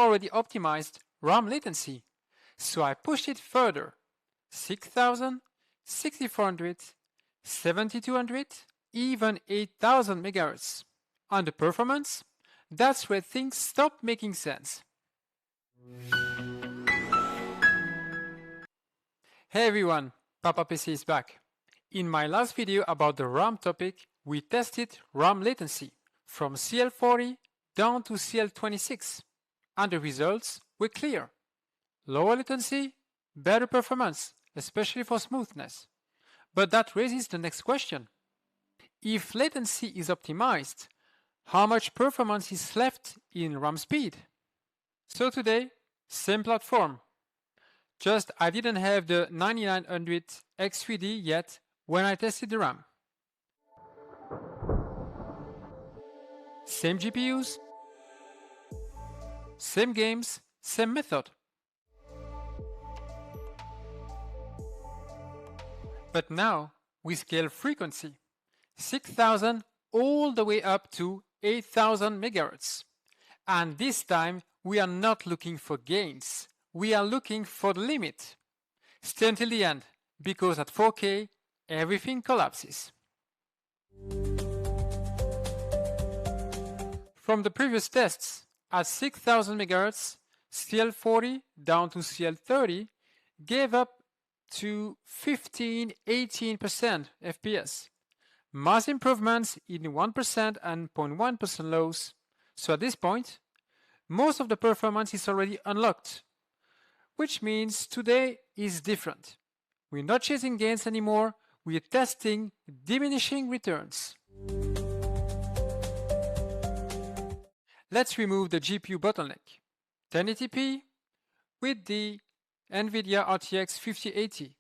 already optimized RAM latency, so I pushed it further. 6000, 6400, 7200, even 8000 MHz. On the performance, that's where things stop making sense. Hey everyone, Papa PC is back. In my last video about the RAM topic, we tested RAM latency from CL40 down to CL36, and the results were clear. Lower latency, better performance, especially for smoothness. But that raises the next question. If latency is optimized, how much performance is left in RAM speed? So today, same platform. Just I didn't have the 9900 X3D yet when I tested the RAM. Same GPUs, same games, same method. But now we scale frequency, 6000 all the way up to 8000 MHz. And this time we are not looking for gains, we are looking for the limit. Stay until the end, because at 4K everything collapses. From the previous tests, at 6000 MHz, CL40 down to CL30 gave up to 15–18% FPS. Mass improvements in 1% and 0.1% lows. So at this point, most of the performance is already unlocked, which means today is different. We're not chasing gains anymore, we're testing diminishing returns. Let's remove the GPU bottleneck. 1080p with the NVIDIA RTX 5080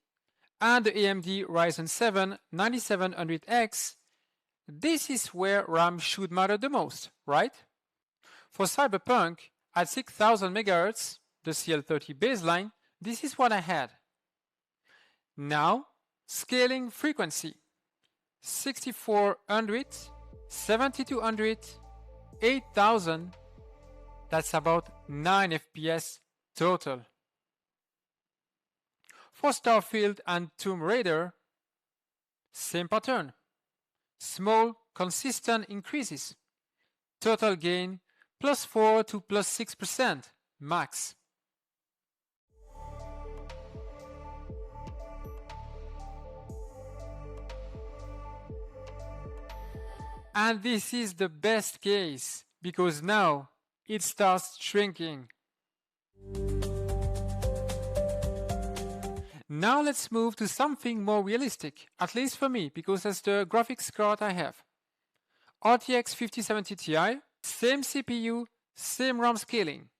and the AMD Ryzen 7 9700X. This is where RAM should matter the most, right? For Cyberpunk, at 6000 MHz, the CL30 baseline, this is what I had. Now, scaling frequency. 6400, 7200, 8000, that's about 9 FPS total. For Starfield and Tomb Raider, same pattern. Small, consistent increases. Total gain +4 to +6% max. And this is the best case, because now it starts shrinking. Now let's move to something more realistic, at least for me, because that's the graphics card I have. RTX 5070 Ti, same CPU, same RAM scaling.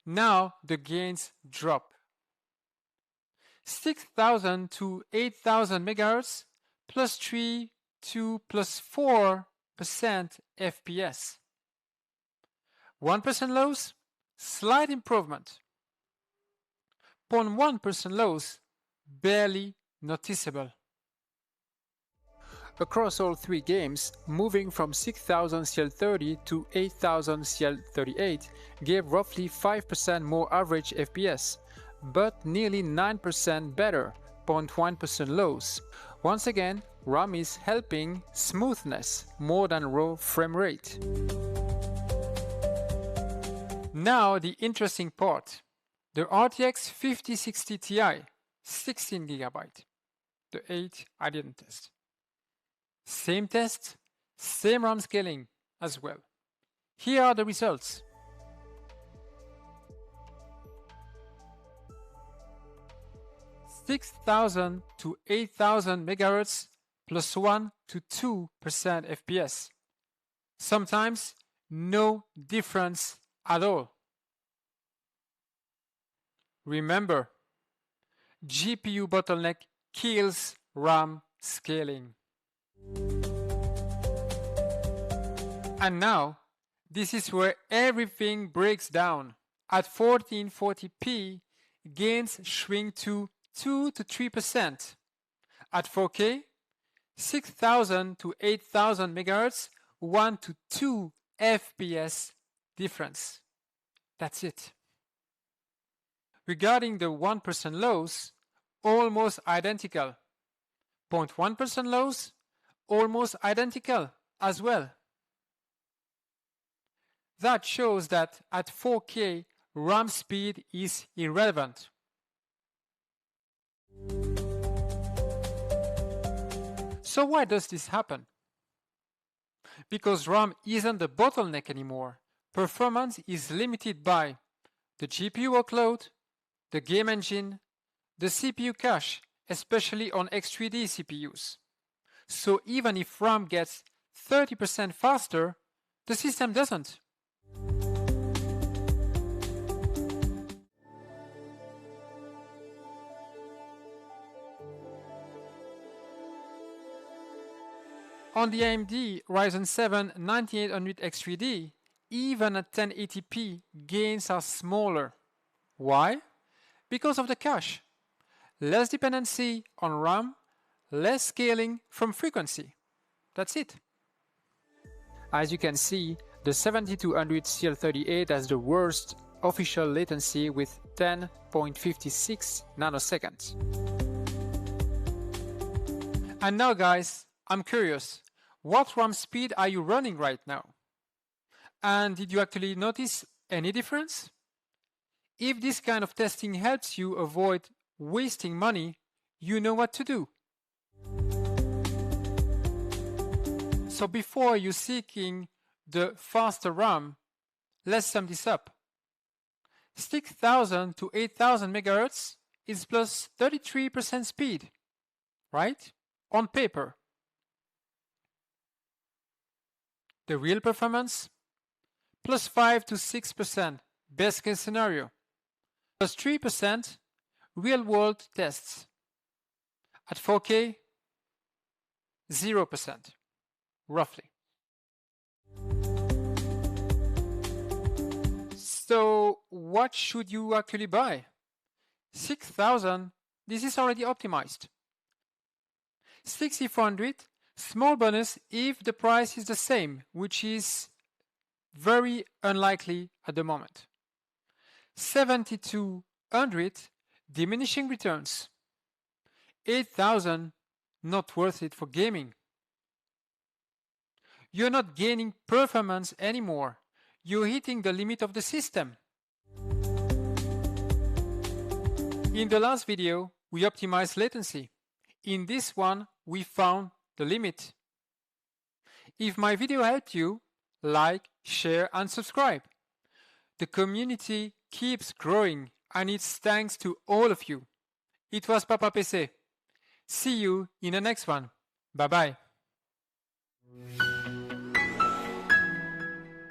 Now the gains drop. 6000 to 8000 MHz, +3 to +4% FPS. 1% lows, slight improvement. 0.1% lows, barely noticeable. Across all three games, moving from 6000 CL30 to 8000 CL38 gave roughly 5% more average FPS, but nearly 9% better, 0.1% lows. Once again, RAM is helping smoothness more than raw frame rate. Now the interesting part. The RTX 5060 Ti, 16GB. The 8 I didn't test. Same test, same RAM scaling as well. Here are the results. (6,000 to 8,000 MHz +1 to 2% FPS. Sometimes no difference at all. Remember, GPU bottleneck kills RAM scaling. And now, this is where everything breaks down. At 1440p, gains shrink to 2 to 3%. At 4K, 6000 to 8000 MHz, 1 to 2 FPS difference. That's it. Regarding the 1% loss, almost identical. 0.1% loss, almost identical as well. That shows that at 4K, RAM speed is irrelevant. So why does this happen? Because RAM isn't the bottleneck anymore. Performance is limited by the GPU workload, the game engine, the CPU cache, especially on X3D CPUs. So even if RAM gets 30% faster, the system doesn't. On the AMD Ryzen 7 9800 X3D, even at 1080p, gains are smaller. Why? Because of the cache. Less dependency on RAM, less scaling from frequency. That's it. As you can see, the 7200 CL38 has the worst official latency with 10.56 nanoseconds. And now guys, I'm curious, what RAM speed are you running right now? And did you actually notice any difference? If this kind of testing helps you avoid wasting money, you know what to do. So before you're seeking the faster RAM, let's sum this up. 6,000 to 8,000 MHz is plus 33% speed, right? On paper. The real performance? Plus 5 to 6%, best case scenario. Plus 3%, real world tests. At 4K, 0%, roughly. So what should you actually buy? 6,000, this is already optimized. 6,400, small bonus if the price is the same, which is very unlikely at the moment. 7,200, diminishing returns. 8,000, not worth it for gaming. You're not gaining performance anymore. You're hitting the limit of the system. In the last video, we optimized latency. In this one, we found the limit. If my video helped you, like, share, and subscribe. The community keeps growing, and it's thanks to all of you. It was Papa PC. See you in the next one. Bye bye.